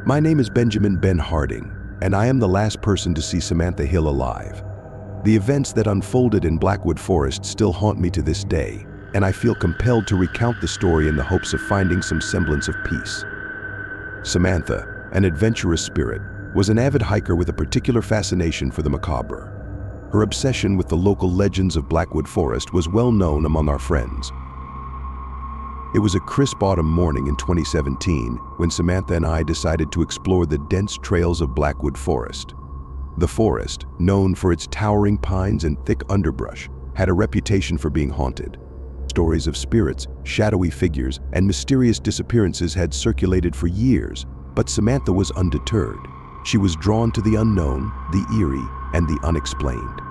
My name is Benjamin Ben Harding, and I am the last person to see Samantha Hill alive. The events that unfolded in Blackwood Forest still haunt me to this day, and I feel compelled to recount the story in the hopes of finding some semblance of peace. Samantha, an adventurous spirit, was an avid hiker with a particular fascination for the macabre. Her obsession with the local legends of Blackwood Forest was well known among our friends. It was a crisp autumn morning in 2017 when Samantha and I decided to explore the dense trails of Blackwood Forest. The forest, known for its towering pines and thick underbrush, had a reputation for being haunted. Stories of spirits, shadowy figures, and mysterious disappearances had circulated for years, but Samantha was undeterred. She was drawn to the unknown, the eerie, and the unexplained.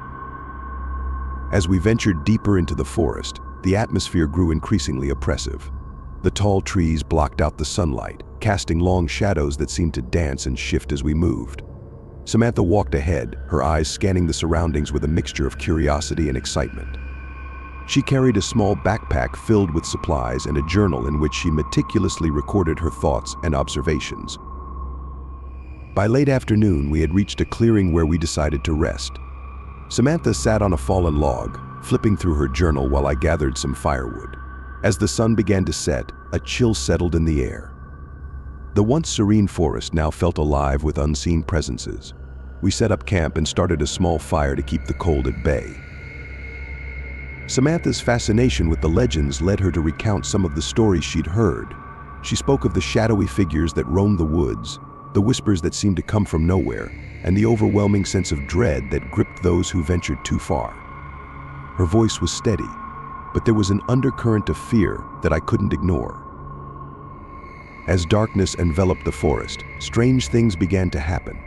As we ventured deeper into the forest, the atmosphere grew increasingly oppressive. The tall trees blocked out the sunlight, casting long shadows that seemed to dance and shift as we moved. Samantha walked ahead, her eyes scanning the surroundings with a mixture of curiosity and excitement. She carried a small backpack filled with supplies and a journal in which she meticulously recorded her thoughts and observations. By late afternoon, we had reached a clearing where we decided to rest. Samantha sat on a fallen log, flipping through her journal while I gathered some firewood. As the sun began to set, a chill settled in the air. The once serene forest now felt alive with unseen presences. We set up camp and started a small fire to keep the cold at bay. Samantha's fascination with the legends led her to recount some of the stories she'd heard. She spoke of the shadowy figures that roamed the woods, the whispers that seemed to come from nowhere, and the overwhelming sense of dread that gripped those who ventured too far. Her voice was steady, but there was an undercurrent of fear that I couldn't ignore. As darkness enveloped the forest, strange things began to happen.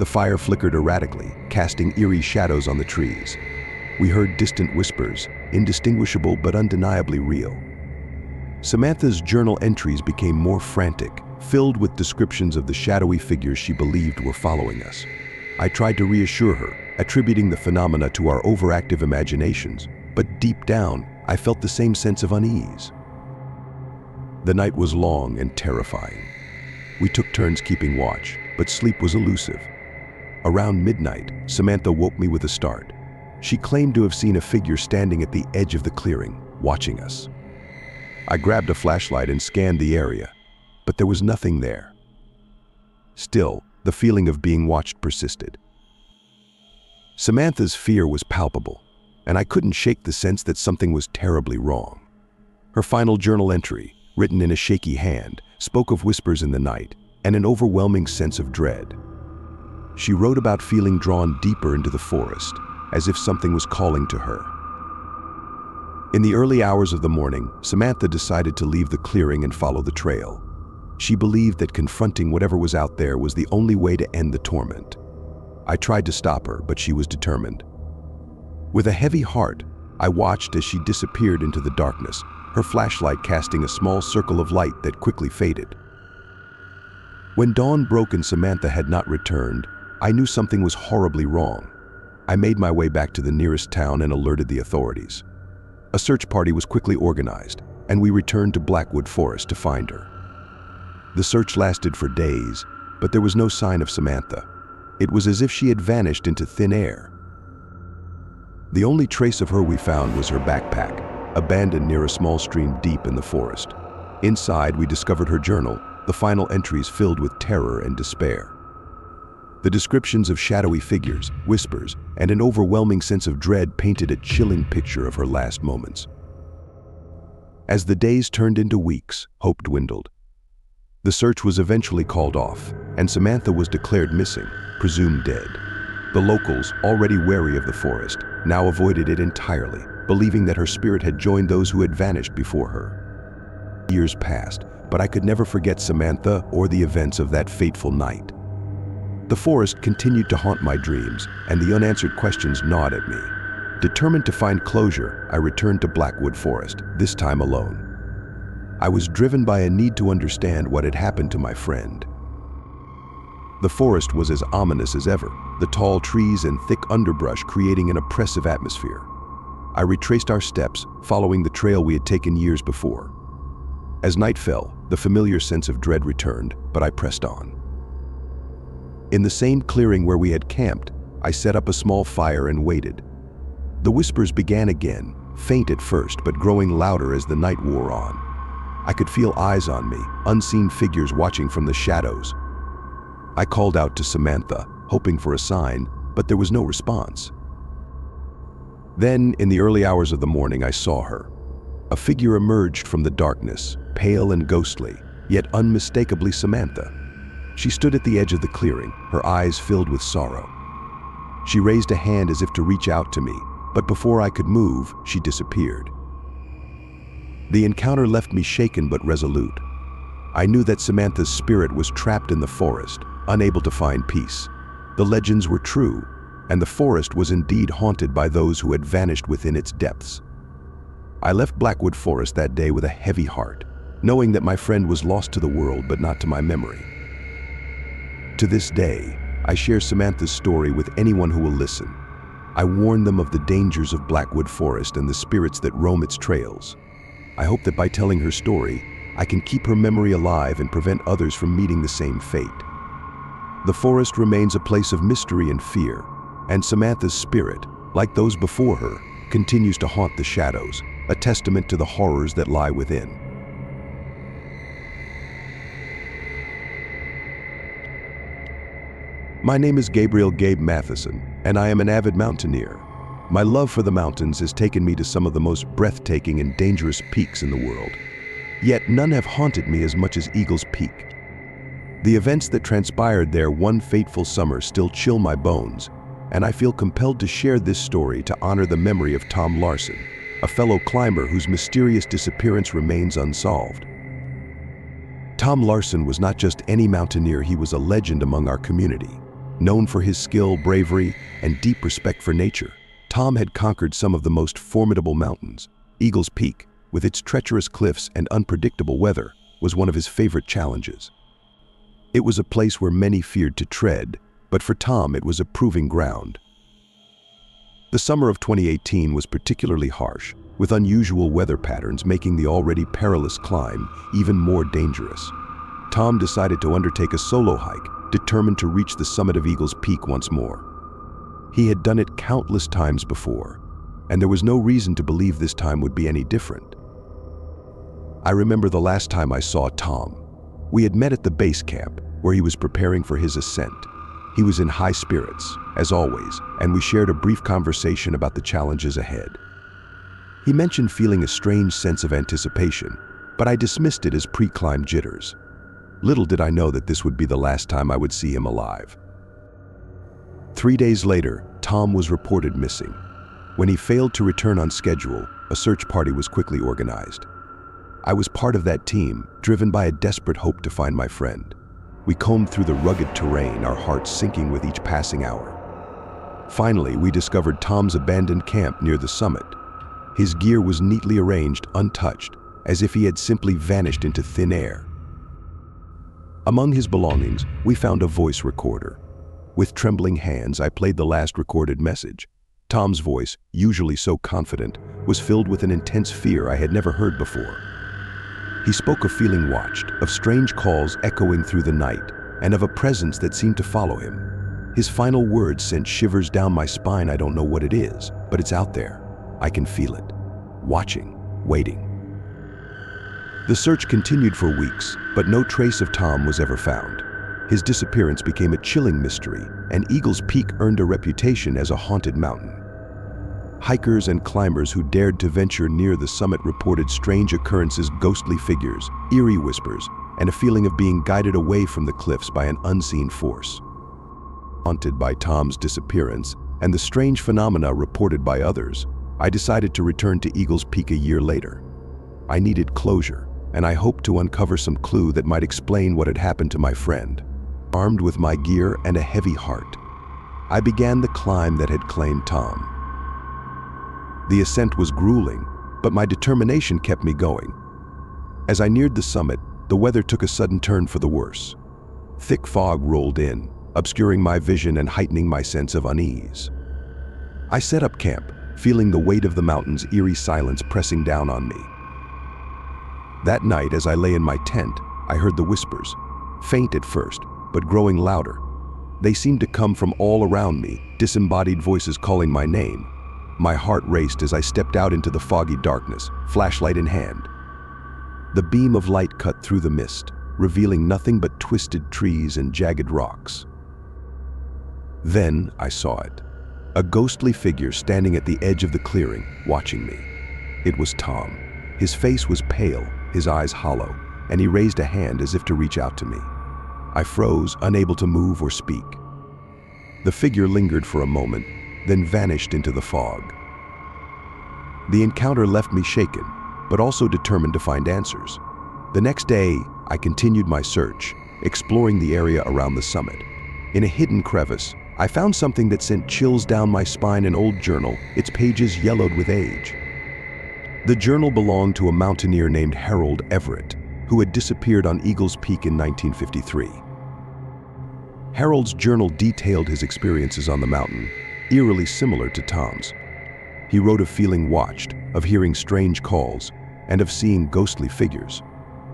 The fire flickered erratically, casting eerie shadows on the trees. We heard distant whispers, indistinguishable but undeniably real. Samantha's journal entries became more frantic, filled with descriptions of the shadowy figures she believed were following us. I tried to reassure her, attributing the phenomena to our overactive imaginations, but deep down, I felt the same sense of unease. The night was long and terrifying. We took turns keeping watch, but sleep was elusive. Around midnight, Samantha woke me with a start. She claimed to have seen a figure standing at the edge of the clearing, watching us. I grabbed a flashlight and scanned the area, but there was nothing there. Still, the feeling of being watched persisted. Samantha's fear was palpable, and I couldn't shake the sense that something was terribly wrong. Her final journal entry, written in a shaky hand, spoke of whispers in the night and an overwhelming sense of dread. She wrote about feeling drawn deeper into the forest, as if something was calling to her. In the early hours of the morning, Samantha decided to leave the clearing and follow the trail. She believed that confronting whatever was out there was the only way to end the torment. I tried to stop her, but she was determined. With a heavy heart, I watched as she disappeared into the darkness, her flashlight casting a small circle of light that quickly faded. When dawn broke and Samantha had not returned, I knew something was horribly wrong. I made my way back to the nearest town and alerted the authorities. A search party was quickly organized, and we returned to Blackwood Forest to find her. The search lasted for days, but there was no sign of Samantha. It was as if she had vanished into thin air. The only trace of her we found was her backpack, abandoned near a small stream deep in the forest. Inside, we discovered her journal, the final entries filled with terror and despair. The descriptions of shadowy figures, whispers, and an overwhelming sense of dread painted a chilling picture of her last moments. As the days turned into weeks, hope dwindled. The search was eventually called off, and Samantha was declared missing, presumed dead. The locals, already wary of the forest, now avoided it entirely, believing that her spirit had joined those who had vanished before her. Years passed, but I could never forget Samantha or the events of that fateful night. The forest continued to haunt my dreams, and the unanswered questions gnawed at me. Determined to find closure, I returned to Blackwood Forest, this time alone. I was driven by a need to understand what had happened to my friend. The forest was as ominous as ever, the tall trees and thick underbrush creating an oppressive atmosphere. I retraced our steps, following the trail we had taken years before. As night fell, the familiar sense of dread returned, but I pressed on. In the same clearing where we had camped, I set up a small fire and waited. The whispers began again, faint at first but growing louder as the night wore on. I could feel eyes on me, unseen figures watching from the shadows. I called out to Samantha, hoping for a sign, but there was no response. Then, in the early hours of the morning, I saw her. A figure emerged from the darkness, pale and ghostly, yet unmistakably Samantha. She stood at the edge of the clearing, her eyes filled with sorrow. She raised a hand as if to reach out to me, but before I could move, she disappeared. The encounter left me shaken but resolute. I knew that Samantha's spirit was trapped in the forest, unable to find peace. The legends were true, and the forest was indeed haunted by those who had vanished within its depths. I left Blackwood Forest that day with a heavy heart, knowing that my friend was lost to the world but not to my memory. To this day, I share Samantha's story with anyone who will listen. I warn them of the dangers of Blackwood Forest and the spirits that roam its trails. I hope that by telling her story, I can keep her memory alive and prevent others from meeting the same fate. The forest remains a place of mystery and fear, and Samantha's spirit, like those before her, continues to haunt the shadows, a testament to the horrors that lie within. My name is Gabe Matheson, and I am an avid mountaineer. My love for the mountains has taken me to some of the most breathtaking and dangerous peaks in the world. Yet none have haunted me as much as Eagle's Peak. The events that transpired there one fateful summer still chill my bones, and I feel compelled to share this story to honor the memory of Tom Larson, a fellow climber whose mysterious disappearance remains unsolved. Tom Larson was not just any mountaineer, he was a legend among our community. Known for his skill, bravery, and deep respect for nature, Tom had conquered some of the most formidable mountains. Eagle's Peak, with its treacherous cliffs and unpredictable weather, was one of his favorite challenges. It was a place where many feared to tread, but for Tom it was a proving ground. The summer of 2018 was particularly harsh, with unusual weather patterns making the already perilous climb even more dangerous. Tom decided to undertake a solo hike, determined to reach the summit of Eagle's Peak once more. He had done it countless times before, and there was no reason to believe this time would be any different. I remember the last time I saw Tom. We had met at the base camp, where he was preparing for his ascent. He was in high spirits, as always, and we shared a brief conversation about the challenges ahead. He mentioned feeling a strange sense of anticipation, but I dismissed it as pre-climb jitters. Little did I know that this would be the last time I would see him alive. 3 days later, Tom was reported missing. When he failed to return on schedule, a search party was quickly organized. I was part of that team, driven by a desperate hope to find my friend. We combed through the rugged terrain, our hearts sinking with each passing hour. Finally, we discovered Tom's abandoned camp near the summit. His gear was neatly arranged, untouched, as if he had simply vanished into thin air. Among his belongings, we found a voice recorder. With trembling hands, I played the last recorded message. Tom's voice, usually so confident, was filled with an intense fear I had never heard before. He spoke of feeling watched, of strange calls echoing through the night, and of a presence that seemed to follow him. His final words sent shivers down my spine. I don't know what it is, but it's out there. I can feel it. Watching, waiting. The search continued for weeks, but no trace of Tom was ever found. His disappearance became a chilling mystery, and Eagle's Peak earned a reputation as a haunted mountain. Hikers and climbers who dared to venture near the summit reported strange occurrences, ghostly figures, eerie whispers, and a feeling of being guided away from the cliffs by an unseen force. Haunted by Tom's disappearance and the strange phenomena reported by others, I decided to return to Eagle's Peak a year later. I needed closure, and I hoped to uncover some clue that might explain what had happened to my friend. Armed with my gear and a heavy heart, I began the climb that had claimed Tom. The ascent was grueling, but my determination kept me going. As I neared the summit, the weather took a sudden turn for the worse. Thick fog rolled in, obscuring my vision and heightening my sense of unease. I set up camp, feeling the weight of the mountain's eerie silence pressing down on me. That night, as I lay in my tent, I heard the whispers, faint at first, but growing louder. They seemed to come from all around me, disembodied voices calling my name. My heart raced as I stepped out into the foggy darkness, flashlight in hand. The beam of light cut through the mist, revealing nothing but twisted trees and jagged rocks. Then I saw it. A ghostly figure standing at the edge of the clearing, watching me. It was Tom. His face was pale, his eyes hollow, and he raised a hand as if to reach out to me. I froze, unable to move or speak. The figure lingered for a moment, then vanished into the fog. The encounter left me shaken, but also determined to find answers. The next day, I continued my search, exploring the area around the summit. In a hidden crevice, I found something that sent chills down my spine, an old journal, its pages yellowed with age. The journal belonged to a mountaineer named Harold Everett, who had disappeared on Eagles Peak in 1953. Harold's journal detailed his experiences on the mountain, eerily similar to Tom's. He wrote of feeling watched, of hearing strange calls, and of seeing ghostly figures.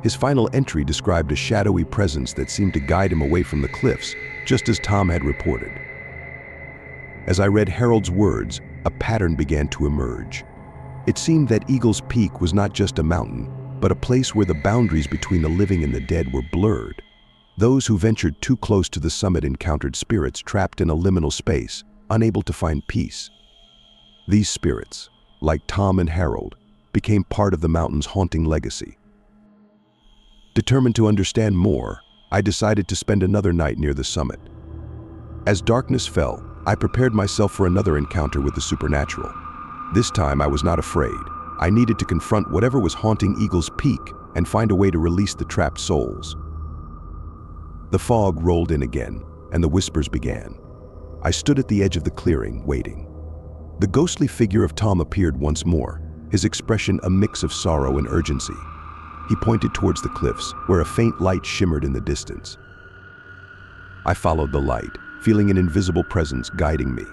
His final entry described a shadowy presence that seemed to guide him away from the cliffs, just as Tom had reported. As I read Harold's words, a pattern began to emerge. It seemed that Eagles Peak was not just a mountain, but a place where the boundaries between the living and the dead were blurred. Those who ventured too close to the summit encountered spirits trapped in a liminal space, unable to find peace. These spirits, like Tom and Harold, became part of the mountain's haunting legacy. Determined to understand more, I decided to spend another night near the summit. As darkness fell, I prepared myself for another encounter with the supernatural. This time I was not afraid. I needed to confront whatever was haunting Eagles Peak and find a way to release the trapped souls. The fog rolled in again, and the whispers began. I stood at the edge of the clearing, waiting. The ghostly figure of Tom appeared once more, his expression a mix of sorrow and urgency. He pointed towards the cliffs, where a faint light shimmered in the distance. I followed the light, feeling an invisible presence guiding me.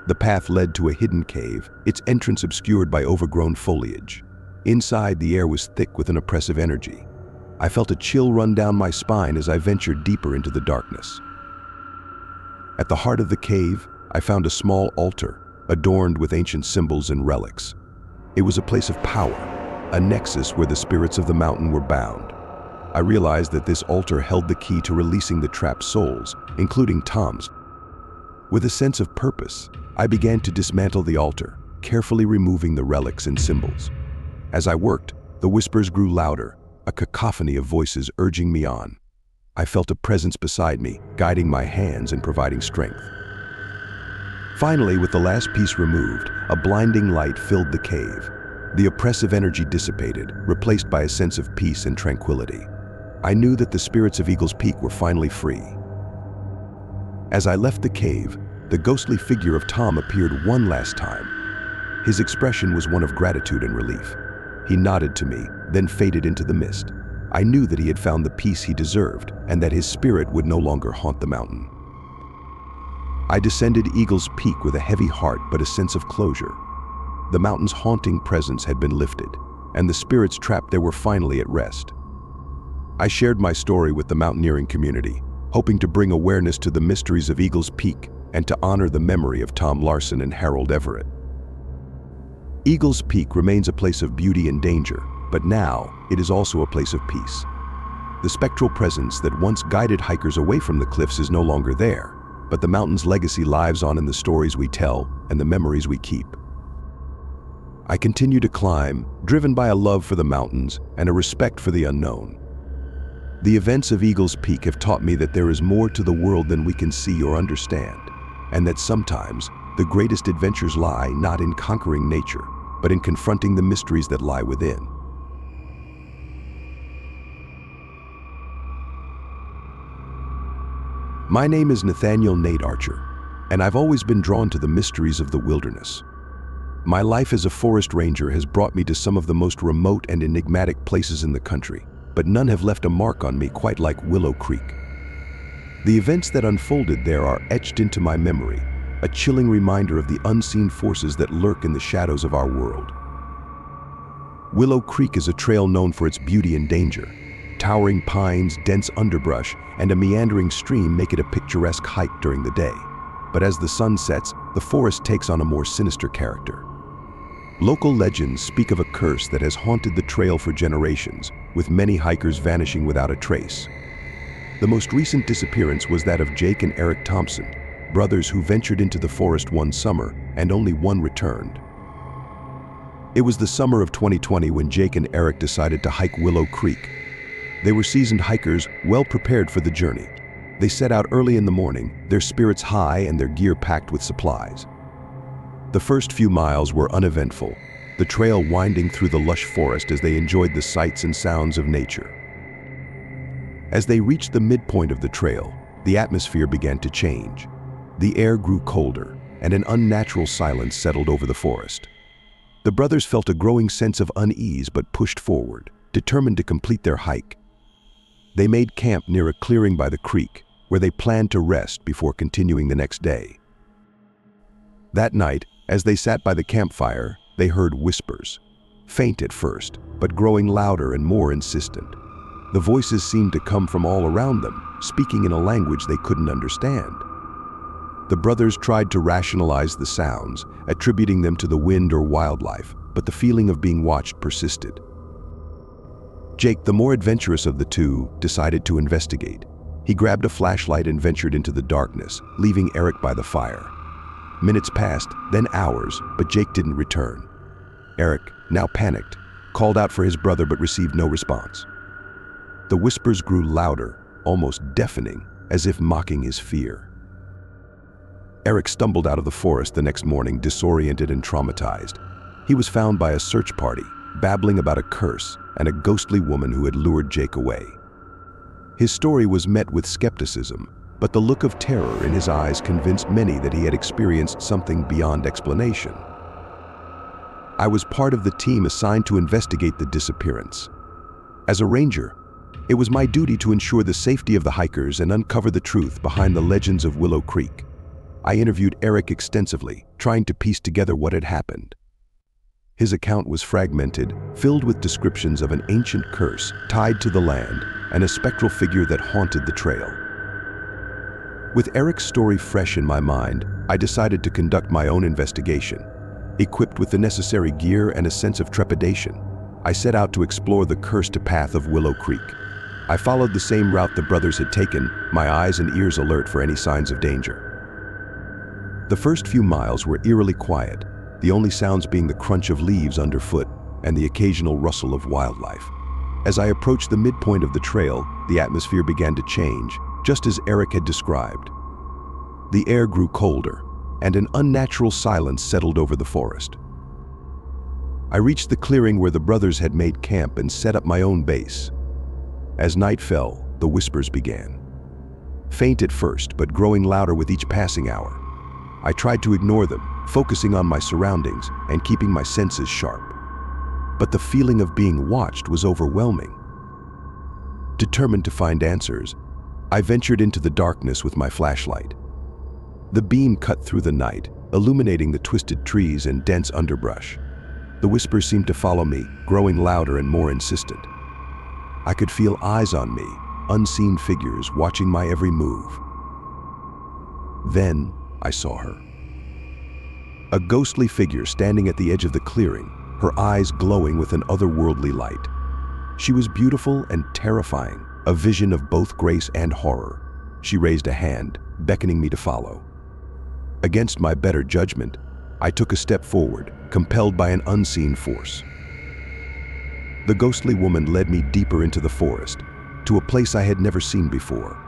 The path led to a hidden cave, its entrance obscured by overgrown foliage. Inside, the air was thick with an oppressive energy. I felt a chill run down my spine as I ventured deeper into the darkness. At the heart of the cave, I found a small altar, adorned with ancient symbols and relics. It was a place of power, a nexus where the spirits of the mountain were bound. I realized that this altar held the key to releasing the trapped souls, including Tom's. With a sense of purpose, I began to dismantle the altar, carefully removing the relics and symbols. As I worked, the whispers grew louder, a cacophony of voices urging me on. I felt a presence beside me, guiding my hands and providing strength. Finally, with the last piece removed, a blinding light filled the cave. The oppressive energy dissipated, replaced by a sense of peace and tranquility. I knew that the spirits of Eagles Peak were finally free. As I left the cave, the ghostly figure of Tom appeared one last time. His expression was one of gratitude and relief. He nodded to me, then faded into the mist. I knew that he had found the peace he deserved, and that his spirit would no longer haunt the mountain. I descended Eagles Peak with a heavy heart but a sense of closure. The mountain's haunting presence had been lifted, and the spirits trapped there were finally at rest. I shared my story with the mountaineering community, hoping to bring awareness to the mysteries of Eagles Peak and to honor the memory of Tom Larson and Harold Everett. Eagles Peak remains a place of beauty and danger, but now it is also a place of peace. The spectral presence that once guided hikers away from the cliffs is no longer there, but the mountain's legacy lives on in the stories we tell and the memories we keep. I continue to climb, driven by a love for the mountains and a respect for the unknown. The events of Eagles Peak have taught me that there is more to the world than we can see or understand, and that sometimes the greatest adventures lie not in conquering nature, but in confronting the mysteries that lie within. My name is Nathaniel Nate Archer, and I've always been drawn to the mysteries of the wilderness. My life as a forest ranger has brought me to some of the most remote and enigmatic places in the country, but none have left a mark on me quite like Willow Creek. The events that unfolded there are etched into my memory, a chilling reminder of the unseen forces that lurk in the shadows of our world. Willow Creek is a trail known for its beauty and danger. Towering pines, dense underbrush, and a meandering stream make it a picturesque hike during the day. But as the sun sets, the forest takes on a more sinister character. Local legends speak of a curse that has haunted the trail for generations, with many hikers vanishing without a trace. The most recent disappearance was that of Jake and Eric Thompson, brothers who ventured into the forest one summer, and only one returned. It was the summer of 2020 when Jake and Eric decided to hike Willow Creek. They were seasoned hikers, well prepared for the journey. They set out early in the morning, their spirits high and their gear packed with supplies. The first few miles were uneventful, the trail winding through the lush forest as they enjoyed the sights and sounds of nature. As they reached the midpoint of the trail, the atmosphere began to change. The air grew colder, and an unnatural silence settled over the forest. The brothers felt a growing sense of unease but pushed forward, determined to complete their hike. They made camp near a clearing by the creek, where they planned to rest before continuing the next day. That night, as they sat by the campfire, they heard whispers. Faint at first, but growing louder and more insistent. The voices seemed to come from all around them, speaking in a language they couldn't understand. The brothers tried to rationalize the sounds, attributing them to the wind or wildlife, but the feeling of being watched persisted. Jake, the more adventurous of the two, decided to investigate. He grabbed a flashlight and ventured into the darkness, leaving Eric by the fire. Minutes passed, then hours, but Jake didn't return. Eric, now panicked, called out for his brother but received no response. The whispers grew louder, almost deafening, as if mocking his fear. Eric stumbled out of the forest the next morning, disoriented and traumatized. He was found by a search party, babbling about a curse and a ghostly woman who had lured Jake away. His story was met with skepticism, but the look of terror in his eyes convinced many that he had experienced something beyond explanation. I was part of the team assigned to investigate the disappearance. As a ranger, it was my duty to ensure the safety of the hikers and uncover the truth behind the legends of Willow Creek. I interviewed Eric extensively, trying to piece together what had happened. His account was fragmented, filled with descriptions of an ancient curse tied to the land and a spectral figure that haunted the trail. With Eric's story fresh in my mind, I decided to conduct my own investigation. Equipped with the necessary gear and a sense of trepidation, I set out to explore the cursed path of Willow Creek. I followed the same route the brothers had taken, my eyes and ears alert for any signs of danger. The first few miles were eerily quiet, the only sounds being the crunch of leaves underfoot and the occasional rustle of wildlife. As I approached the midpoint of the trail, the atmosphere began to change, just as Eric had described. The air grew colder, and an unnatural silence settled over the forest. I reached the clearing where the brothers had made camp and set up my own base. As night fell, the whispers began. Faint at first, but growing louder with each passing hour. I tried to ignore them, focusing on my surroundings and keeping my senses sharp. But the feeling of being watched was overwhelming. Determined to find answers, I ventured into the darkness with my flashlight. The beam cut through the night, illuminating the twisted trees and dense underbrush. The whispers seemed to follow me, growing louder and more insistent. I could feel eyes on me, unseen figures watching my every move. Then I saw her. A ghostly figure standing at the edge of the clearing, her eyes glowing with an otherworldly light. She was beautiful and terrifying, a vision of both grace and horror. She raised a hand, beckoning me to follow. Against my better judgment, I took a step forward, compelled by an unseen force. The ghostly woman led me deeper into the forest, to a place I had never seen before.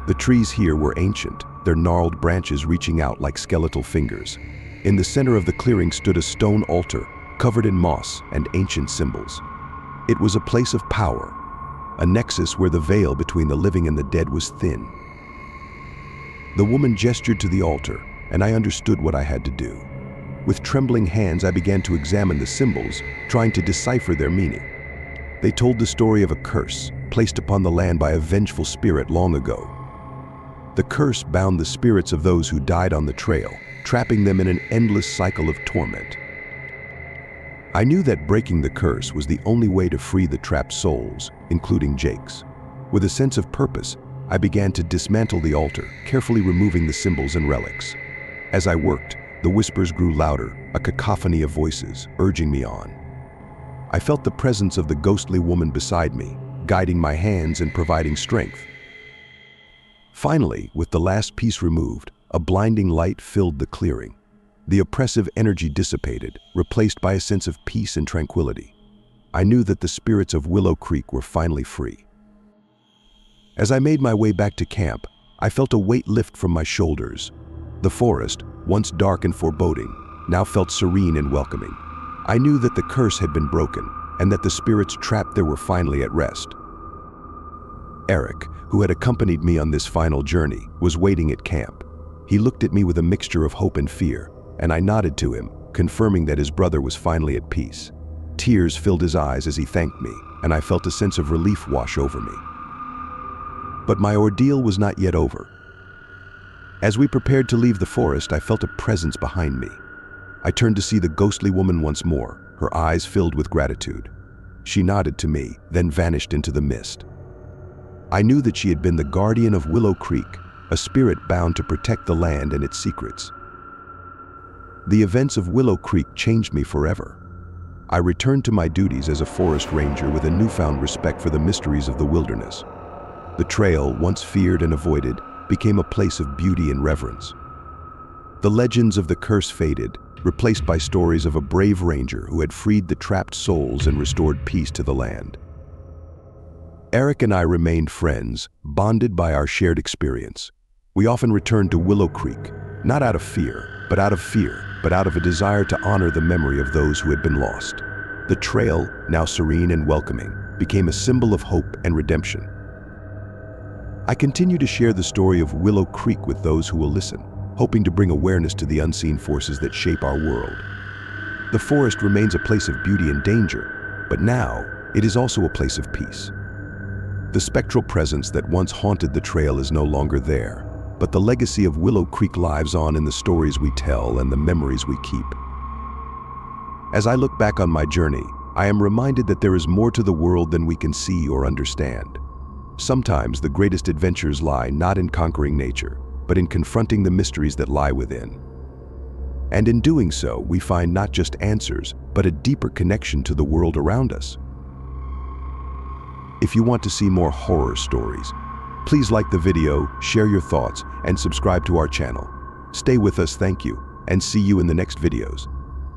The trees here were ancient, their gnarled branches reaching out like skeletal fingers. In the center of the clearing stood a stone altar, covered in moss and ancient symbols. It was a place of power, a nexus where the veil between the living and the dead was thin. The woman gestured to the altar, and I understood what I had to do. With trembling hands, I began to examine the symbols, trying to decipher their meaning. They told the story of a curse placed upon the land by a vengeful spirit long ago. The curse bound the spirits of those who died on the trail, trapping them in an endless cycle of torment. I knew that breaking the curse was the only way to free the trapped souls, including Jake's. With a sense of purpose, I began to dismantle the altar, carefully removing the symbols and relics. As I worked, the whispers grew louder, a cacophony of voices, urging me on. I felt the presence of the ghostly woman beside me, guiding my hands and providing strength. Finally, with the last piece removed, a blinding light filled the clearing. The oppressive energy dissipated, replaced by a sense of peace and tranquility. I knew that the spirits of Willow Creek were finally free. As I made my way back to camp, I felt a weight lift from my shoulders. The forest, once dark and foreboding, now felt serene and welcoming. I knew that the curse had been broken, and that the spirits trapped there were finally at rest. Eric, who had accompanied me on this final journey, was waiting at camp. He looked at me with a mixture of hope and fear, and I nodded to him, confirming that his brother was finally at peace. Tears filled his eyes as he thanked me, and I felt a sense of relief wash over me. But my ordeal was not yet over. As we prepared to leave the forest, I felt a presence behind me. I turned to see the ghostly woman once more, her eyes filled with gratitude. She nodded to me, then vanished into the mist. I knew that she had been the guardian of Willow Creek, a spirit bound to protect the land and its secrets. The events of Willow Creek changed me forever. I returned to my duties as a forest ranger with a newfound respect for the mysteries of the wilderness. The trail, once feared and avoided, became a place of beauty and reverence. The legends of the curse faded, replaced by stories of a brave ranger who had freed the trapped souls and restored peace to the land. Eric and I remained friends, bonded by our shared experience. We often returned to Willow Creek, not out of fear, but out of a desire to honor the memory of those who had been lost. The trail, now serene and welcoming, became a symbol of hope and redemption. I continue to share the story of Willow Creek with those who will listen, hoping to bring awareness to the unseen forces that shape our world. The forest remains a place of beauty and danger, but now it is also a place of peace. The spectral presence that once haunted the trail is no longer there, but the legacy of Willow Creek lives on in the stories we tell and the memories we keep. As I look back on my journey, I am reminded that there is more to the world than we can see or understand. Sometimes the greatest adventures lie not in conquering nature, but in confronting the mysteries that lie within. And in doing so, we find not just answers, but a deeper connection to the world around us. If you want to see more horror stories, please like the video, share your thoughts, and subscribe to our channel. Stay with us, thank you, and see you in the next videos.